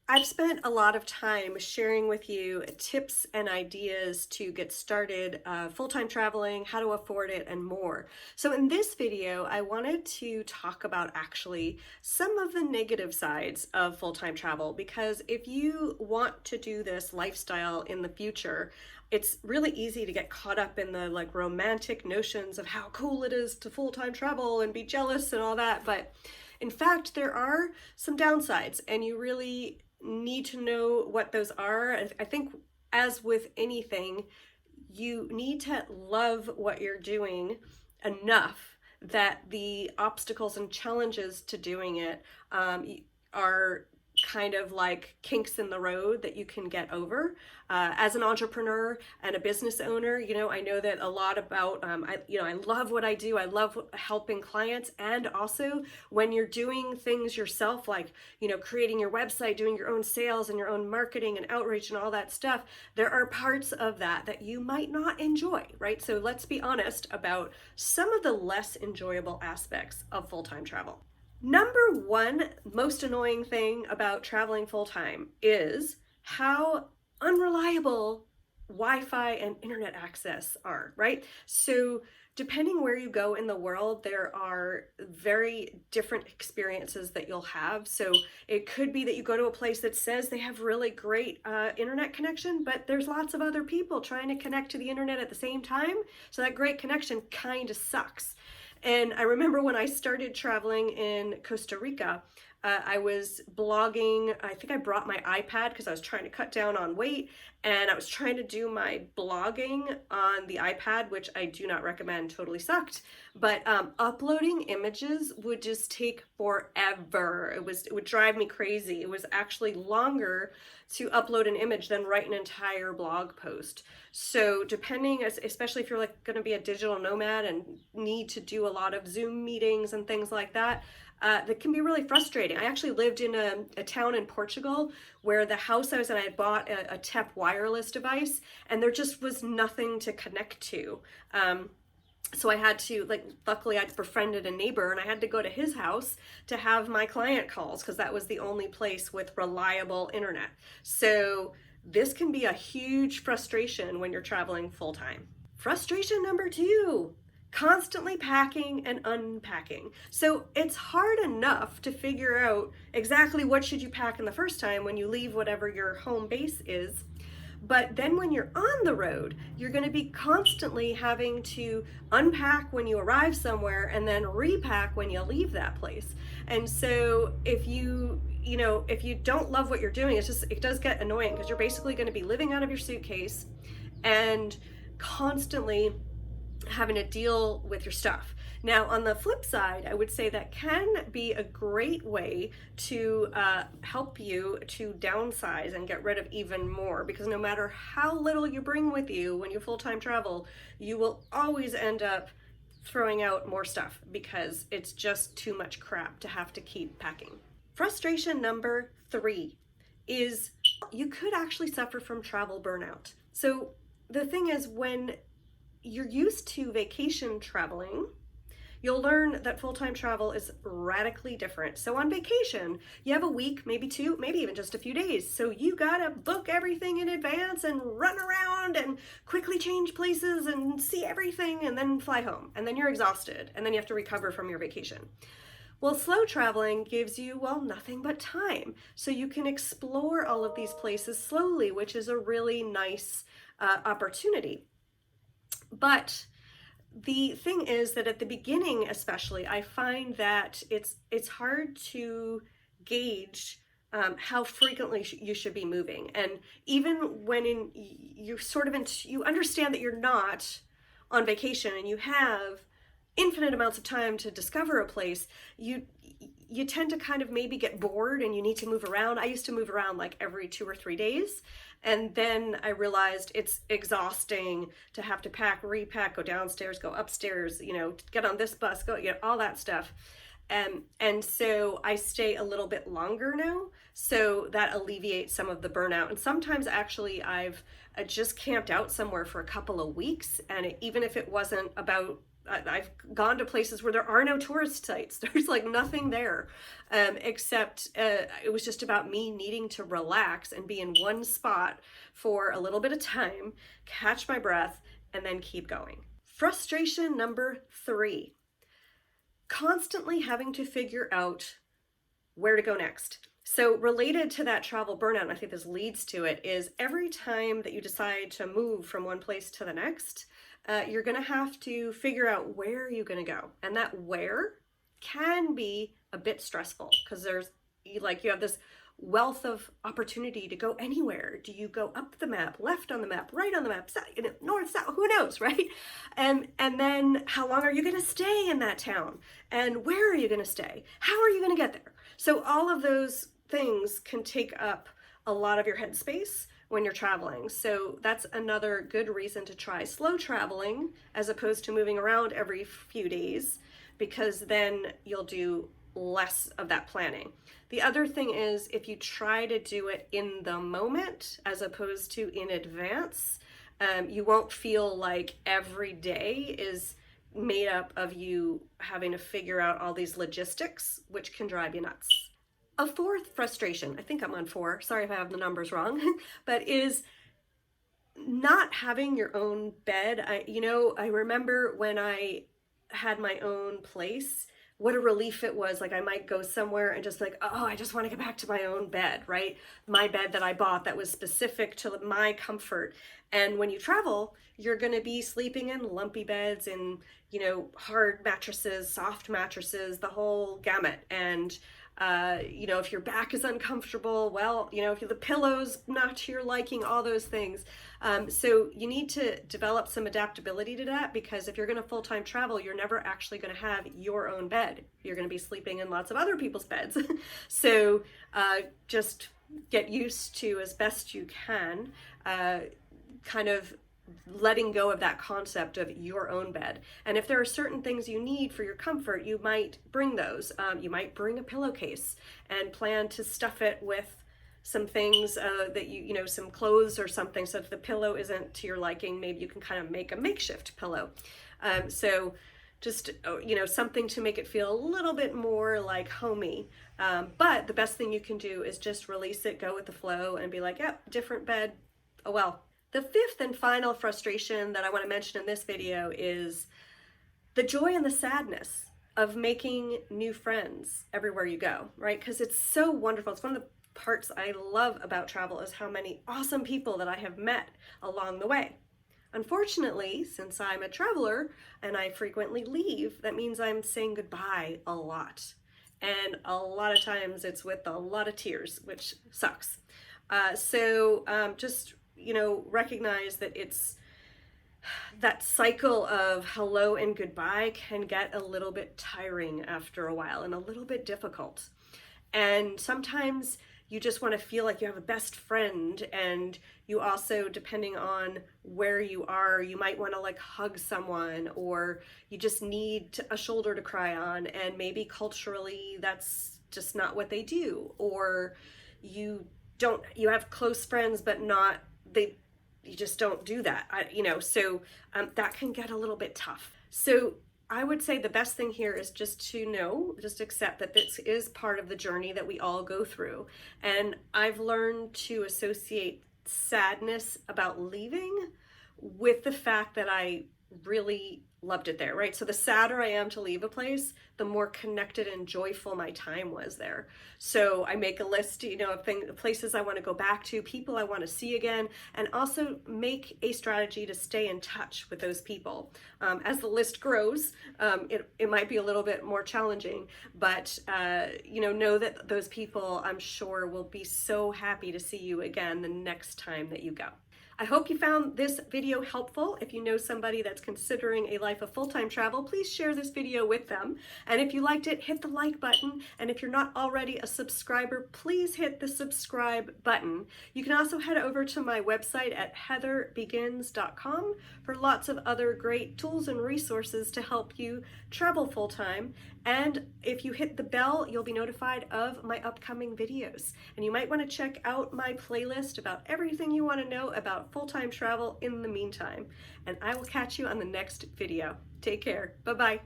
I've spent a lot of time sharing with you tips and ideas to get started full-time traveling, how to afford it, and more. So in this video, I wanted to talk about actually some of the negative sides of full-time travel, because if you want to do this lifestyle in the future, it's really easy to get caught up in the like romantic notions of how cool it is to full-time travel and be jealous and all that. But in fact, there are some downsides, and you really need to know what those are. I think, as with anything, you need to love what you're doing enough that the obstacles and challenges to doing it are kind of like kinks in the road that you can get over. As an entrepreneur and a business owner, I know that a lot about, I love what I do. I love helping clients. And also when you're doing things yourself, like, creating your website, doing your own sales and your own marketing and outreach and all that stuff, there are parts of that you might not enjoy, right? So let's be honest about some of the less enjoyable aspects of full-time travel. Number one most annoying thing about traveling full time is how unreliable Wi-Fi and internet access are, right? So depending where you go in the world, there are very different experiences that you'll have. So it could be that you go to a place that says they have really great internet connection, but there's lots of other people trying to connect to the internet at the same time. So that great connection kind of sucks. And I remember when I started traveling in Costa Rica, I was blogging. I think I brought my iPad because I was trying to cut down on weight, and I was trying to do my blogging on the iPad, which I do not recommend, totally sucked. But uploading images would just take forever. It would drive me crazy. It was actually longer to upload an image than write an entire blog post. So depending, especially if you're like going to be a digital nomad and need to do a lot of Zoom meetings and things like that, that can be really frustrating. I actually lived in a town in Portugal where the house I was in, I had bought a TEP wireless device, and there just was nothing to connect to. So I had to, like, luckily I'd befriended a neighbor, and I had to go to his house to have my client calls because that was the only place with reliable internet. So this can be a huge frustration when you're traveling full time. Frustration number two: constantly packing and unpacking. So it's hard enough to figure out exactly what should you pack in the first time when you leave whatever your home base is. But then when you're on the road, you're going to be constantly having to unpack when you arrive somewhere and then repack when you leave that place. And so if you don't love what you're doing, it does get annoying because you're basically going to be living out of your suitcase and constantly having to deal with your stuff. Now, on the flip side, I would say that can be a great way to help you to downsize and get rid of even more, because no matter how little you bring with you when you full-time travel, you will always end up throwing out more stuff because it's just too much crap to have to keep packing. Frustration number three is you could actually suffer from travel burnout. So the thing is, when you're used to vacation traveling, you'll learn that full-time travel is radically different. So on vacation, you have a week, maybe two, maybe even just a few days. So you gotta book everything in advance and run around and quickly change places and see everything and then fly home. And then you're exhausted, and then you have to recover from your vacation. Well, slow traveling gives you, well, nothing but time. So you can explore all of these places slowly, which is a really nice opportunity. But the thing is that at the beginning, especially, I find that it's hard to gauge how frequently you should be moving. And even when you understand that you're not on vacation and you have infinite amounts of time to discover a place, you tend to kind of maybe get bored and you need to move around. I used to move around like every 2 or 3 days. And then I realized it's exhausting to have to pack, repack, go downstairs, go upstairs, get on this bus, go, all that stuff. And so I stay a little bit longer now, so that alleviates some of the burnout. And sometimes actually I've just camped out somewhere for a couple of weeks, and even if it wasn't about I've gone to places where there are no tourist sites. There's like nothing there, except it was just about me needing to relax and be in one spot for a little bit of time, catch my breath, and then keep going. Frustration number 3, constantly having to figure out where to go next. So related to that travel burnout, and I think this leads to it, is every time that you decide to move from one place to the next, you're going to have to figure out where you're going to go. And that where can be a bit stressful because you have this wealth of opportunity to go anywhere. Do you go up the map, left on the map, right on the map, south, north, south, who knows, right? And then how long are you going to stay in that town? And where are you going to stay? How are you going to get there? So all of those things can take up a lot of your headspace when you're traveling. So that's another good reason to try slow traveling as opposed to moving around every few days, because then you'll do less of that planning. The other thing is, if you try to do it in the moment as opposed to in advance, you won't feel like every day is made up of you having to figure out all these logistics, which can drive you nuts. A fourth frustration, I think I'm on 4, sorry if I have the numbers wrong, but is not having your own bed. I remember when I had my own place, what a relief it was. Like I might go somewhere and just like, oh, I just want to get back to my own bed, right? My bed that I bought that was specific to my comfort. And when you travel, you're going to be sleeping in lumpy beds and, hard mattresses, soft mattresses, the whole gamut. And if your back is uncomfortable, well, if the pillow's not to your liking, all those things. So you need to develop some adaptability to that, because if you're going to full-time travel, you're never actually going to have your own bed. You're going to be sleeping in lots of other people's beds. So just get used to, as best you can, kind of letting go of that concept of your own bed. And if there are certain things you need for your comfort, you might bring those. You might bring a pillowcase and plan to stuff it with some things that some clothes or something, so if the pillow isn't to your liking, maybe you can kind of make a makeshift pillow. So just, something to make it feel a little bit more like homey. But the best thing you can do is just release it, go with the flow, and be like, yep, different bed, oh well. The fifth and final frustration that I want to mention in this video is the joy and the sadness of making new friends everywhere you go, right? Because it's so wonderful. It's one of the parts I love about travel, is how many awesome people that I have met along the way. Unfortunately, since I'm a traveler and I frequently leave, that means I'm saying goodbye a lot. And a lot of times it's with a lot of tears, which sucks. Just recognize that it's that cycle of hello and goodbye can get a little bit tiring after a while and a little bit difficult. And sometimes you just want to feel like you have a best friend, and you also, depending on where you are, you might want to like hug someone, or you just need a shoulder to cry on, and maybe culturally that's just not what they do, or you have close friends but you just don't do that, so that can get a little bit tough. So I would say the best thing here is just accept that this is part of the journey that we all go through. And I've learned to associate sadness about leaving with the fact that I really loved it there, right? So the sadder I am to leave a place, the more connected and joyful my time was there. So I make a list, of places I want to go back to, people I want to see again, and also make a strategy to stay in touch with those people. As the list grows, it might be a little bit more challenging, but know that those people, I'm sure, will be so happy to see you again the next time that you go. I hope you found this video helpful. If you know somebody that's considering a life of full-time travel, please share this video with them. And if you liked it, hit the like button. And if you're not already a subscriber, please hit the subscribe button. You can also head over to my website at heatherbegins.com for lots of other great tools and resources to help you travel full-time. And if you hit the bell, you'll be notified of my upcoming videos. And you might want to check out my playlist about everything you want to know about full-time travel in the meantime. And I will catch you on the next video. Take care. Bye-bye.